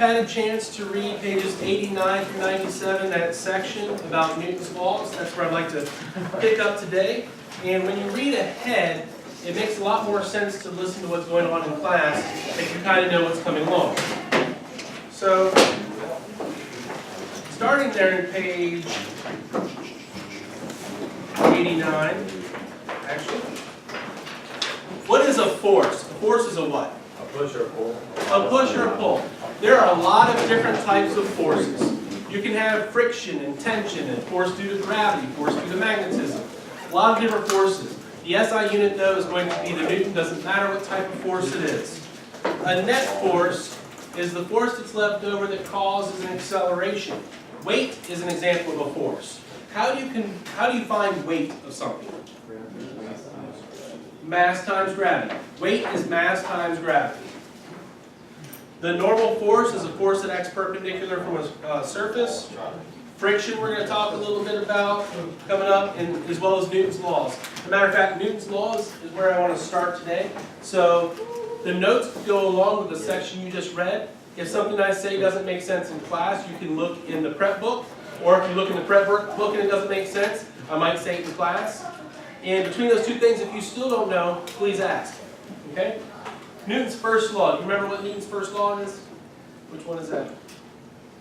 had a chance to read pages 89 through 97, that section about Newton's laws. That's where I'd like to pick up today. And when you read ahead, it makes a lot more sense to listen to what's going on in class if you kind of know what's coming along. So, starting there in page 89, actually, what is a force? A force is a what? A push or a pull. A push or a pull. There are a lot of different types of forces. You can have friction and tension and force due to gravity, force due to magnetism. A lot of different forces. The SI unit, though, is going to be the Newton. Doesn't matter what type of force it is. A net force is the force that's left over that causes an acceleration. Weight is an example of a force. How do you find weight of something? Mass times gravity. Weight is mass times gravity. The normal force is a force that acts perpendicular from a surface. Friction we're going to talk a little bit about coming up, and as well as Newton's laws. As a matter of fact, Newton's laws is where I want to start today. So the notes go along with the section you just read. If something I say doesn't make sense in class, you can look in the prep book. Or if you look in the prep book and it doesn't make sense, I might say it in class. And between those two things, if you still don't know, please ask. Okay? Newton's first law. Do you remember what Newton's first law is? Which one is that?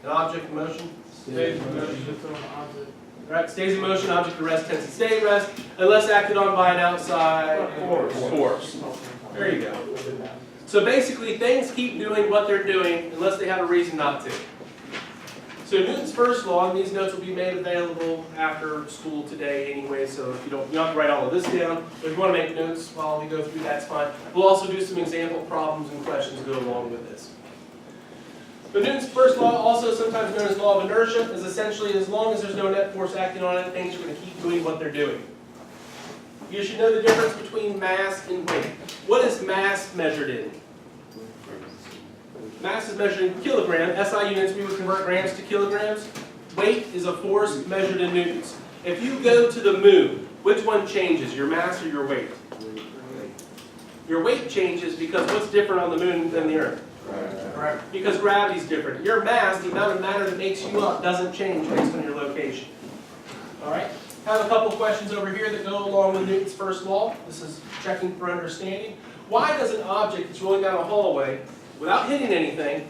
An object in motion? Stays in motion. Right, stays in motion, object at rest tends to stay at rest, unless acted on by an outside force. There you go. So basically, things keep doing what they're doing unless they have a reason not to. So Newton's first law, and these notes will be made available after school today anyway, so if you don't have to write all of this down, but if you want to make notes while we go through, that's fine. We'll also do some example problems and questions to go along with this. But Newton's first law, also sometimes known as law of inertia, is essentially as long as there's no net force acting on it, things are going to keep doing what they're doing. You should know the difference between mass and weight. What is mass measured in? Mass is measured in kilogram. SI units, we would convert grams to kilograms. Weight is a force measured in newtons. If you go to the moon, which one changes, your mass or your weight? Your weight changes because what's different on the moon than the earth? Correct. Because gravity is different. Your mass, the amount of matter that makes you up, doesn't change based on your location. All right? I have a couple questions over here that go along with Newton's first law. This is checking for understanding. Why does an object that's rolling down a hallway without hitting anything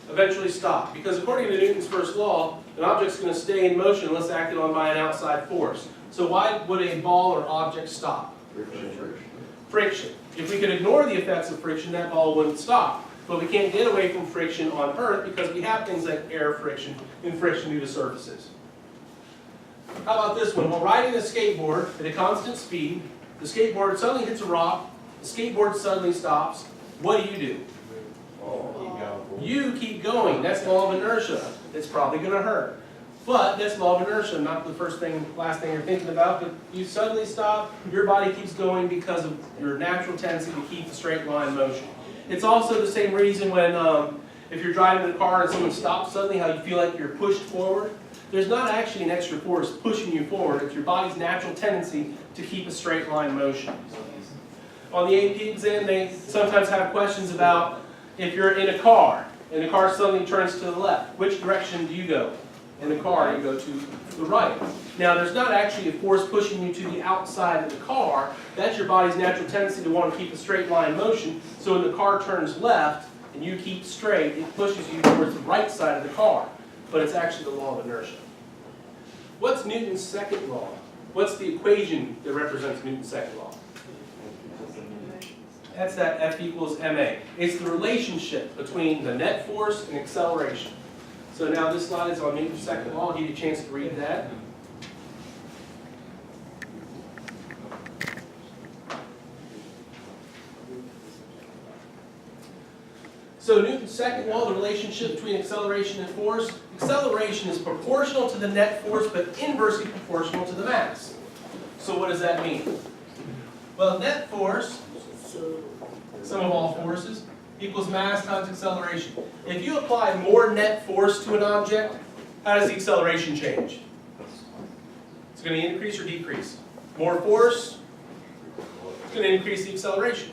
eventually stop? Because according to Newton's first law, an object's going to stay in motion unless acted on by an outside force. So why would a ball or object stop? Friction. If we could ignore the effects of friction, that ball wouldn't stop. But we can't get away from friction on Earth because we have things like air friction and friction due to surfaces. How about this one? While riding a skateboard at a constant speed, the skateboard suddenly hits a rock, the skateboard suddenly stops. What do? You keep going. That's law of inertia. It's probably going to hurt. But that's law of inertia, not the last thing you're thinking about, but you suddenly stop, your body keeps going because of your natural tendency to keep the straight line motion. It's also the same reason when, if you're driving in a car and someone stops suddenly, how you feel like you're pushed forward. There's not actually an extra force pushing you forward. It's your body's natural tendency to keep a straight line motion. On the AP exam, they sometimes have questions about if you're in a car and the car suddenly turns to the left, which direction do you go? In the car, you go to the right. Now, there's not actually a force pushing you to the outside of the car. That's your body's natural tendency to want to keep a straight line motion. So when the car turns left and you keep straight, it pushes you towards the right side of the car. But it's actually the law of inertia. What's Newton's second law? What's the equation that represents Newton's second law? That's that F equals ma. It's the relationship between the net force and acceleration. So now this slide is on Newton's second law. I'll give you a chance to read that. So Newton's second law, the relationship between acceleration and force. Acceleration is proportional to the net force, but inversely proportional to the mass. So what does that mean? Well, net force, sum of all forces, equals mass times acceleration. If you apply more net force to an object, how does the acceleration change? It's going to increase or decrease. More force, it's going to increase the acceleration.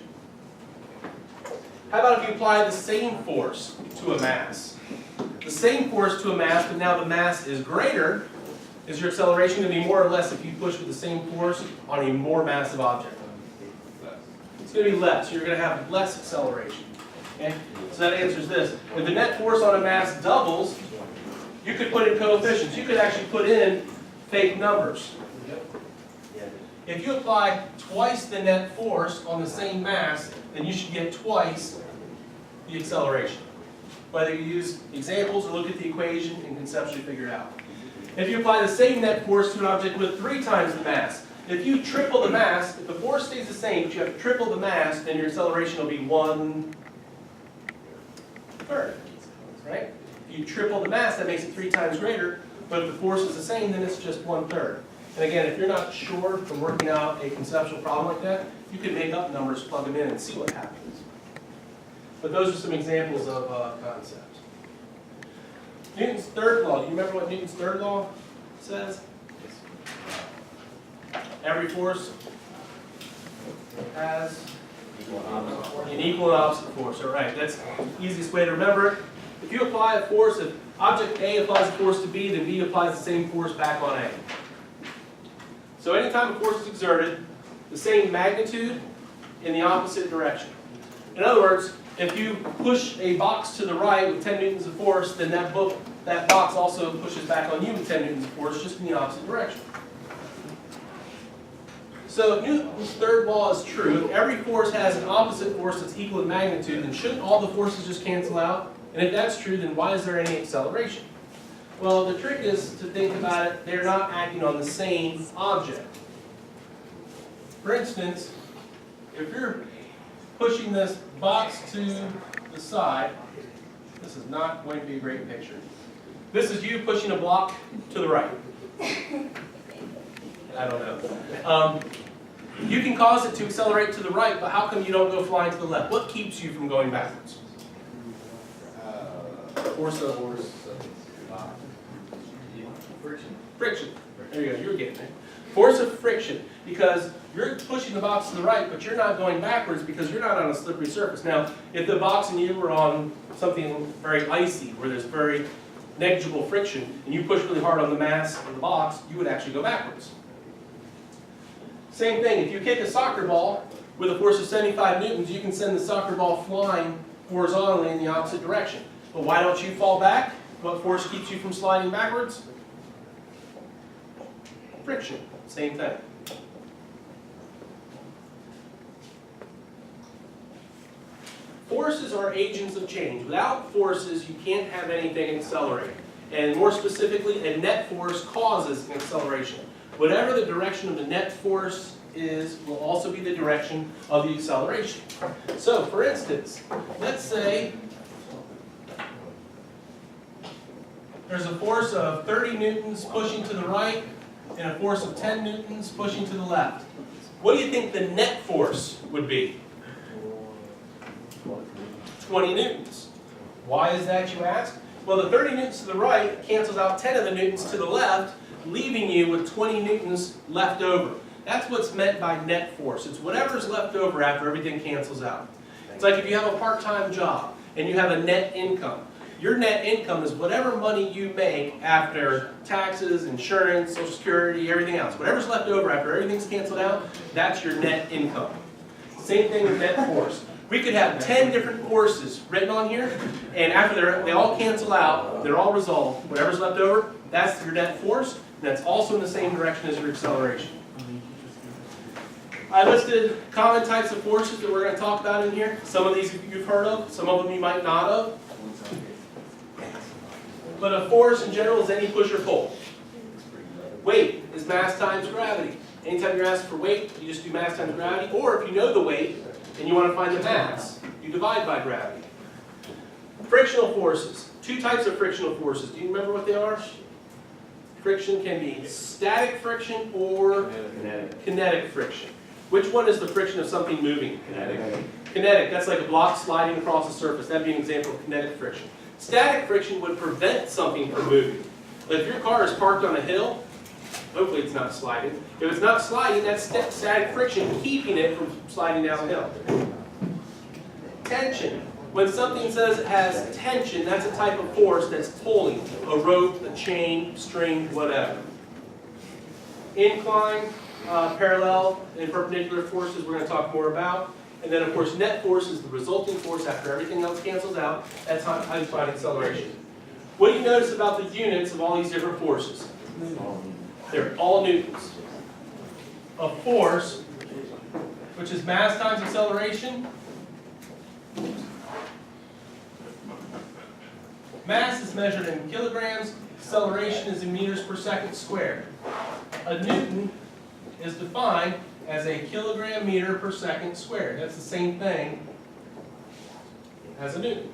How about if you apply the same force to a mass? same force to a mass, but now the mass is greater, is your acceleration going to be more or less if you push with the same force on a more massive object? It's going to be less. You're going to have less acceleration. Okay? So that answers this. If the net force on a mass doubles, you could put in coefficients. You could actually put in fake numbers. If you apply twice the net force on the same mass, then you should get twice the acceleration. Whether you use examples or look at the equation and conceptually figure it out. If you apply the same net force to an object with 3 times the mass, if you triple the mass, if the force stays the same, but you have triple the mass, then your acceleration will be 1/3. Right? If you triple the mass, that makes it 3 times greater, but if the force is the same, then it's just 1/3. And again, if you're not sure from working out a conceptual problem like that, you can make up numbers, plug them in, and see what happens. But those are some examples of concepts. Newton's third law. Do you remember what Newton's third law says? Every force has an equal and opposite force. All right, that's the easiest way to remember it. If you apply a force, if object A applies a force to B, then B applies the same force back on A. So anytime a force is exerted, the same magnitude in the opposite direction. In other words, if you push a box to the right with 10 newtons of force, then that box also pushes back on you with 10 newtons of force, just in the opposite direction. So if Newton's third law is true, if every force has an opposite force that's equal in magnitude, then shouldn't all the forces just cancel out? And if that's true, then why is there any acceleration? Well, the trick is to think about it, they're not acting on the same object. For instance, if you're pushing this box to the side, this is not going to be a great picture. This is you pushing a block to the right. I don't know. You can cause it to accelerate to the right, but how come you don't go flying to the left? What keeps you from going backwards? Force of friction. Friction. There you go, you're getting it. Force of friction, because you're pushing the box to the right, but you're not going backwards because you're not on a slippery surface. Now, if the box and you were on something very icy, where there's very negligible friction, and you push really hard on the mass of the box, you would actually go backwards. Same thing, if you kick a soccer ball with a force of 75 newtons, you can send the soccer ball flying horizontally in the opposite direction. But why don't you fall back? What force keeps you from sliding backwards? Friction. Same thing. Forces are agents of change. Without forces, you can't have anything accelerate. And more specifically, a net force causes an acceleration. Whatever the direction of the net force is, will also be the direction of the acceleration. So, for instance, let's say there's a force of 30 newtons pushing to the right and a force of 10 newtons pushing to the left. What do you think the net force would be? 20 newtons. Why is that, you ask? Well, the 30 newtons to the right cancels out 10 of the newtons to the left, leaving you with 20 newtons left over. That's what's meant by net force. It's whatever's left over after everything cancels out. It's like if you have a part-time job and you have a net income. Your net income is whatever money you make after taxes, insurance, Social Security, everything else. Whatever's left over after everything's canceled out, that's your net income. Same thing with net force. We could have 10 different forces written on here, and after they all cancel out, they're all resolved. Whatever's left over, that's your net force, and that's also in the same direction as your acceleration. I listed common types of forces that we're going to talk about in here. Some of these you've heard of, some of them you might not have. But a force in general is any push or pull. Weight is mass times gravity. Anytime you're asked for weight, you just do mass times gravity. Or if you know the weight and you want to find the mass, you divide by gravity. Frictional forces. 2 types of frictional forces. Do you remember what they are? Friction can be static friction or kinetic friction. Which one is the friction of something moving? Kinetic. Kinetic, that's like a block sliding across a surface. That'd be an example of kinetic friction. Static friction would prevent something from moving. But if your car is parked on a hill, hopefully it's not sliding. If it's not sliding, that's static friction keeping it from sliding downhill. Tension. When something says it has tension, that's a type of force that's pulling, a rope, a chain, string, whatever. Incline, parallel, and perpendicular forces we're going to talk more about. And then of course net force is the resulting force after everything else cancels out. That's how you find acceleration. What do you notice about the units of all these different forces? They're all newtons. A force, which is mass times acceleration. Mass is measured in kilograms, acceleration is in meters per second squared. A newton is defined as a kilogram meter per second squared. That's the same thing as a newton.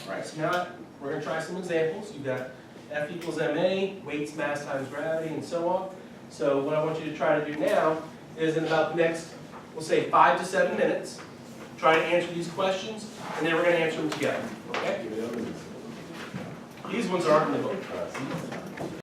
All right, so now we're going to try some examples. You've got F equals ma, weights, mass times gravity, and so on. So what I want you to try to do now is in about the next, we'll say 5 to 7 minutes, try to answer these questions, and then we're going to answer them together. Okay? These ones aren't in the book.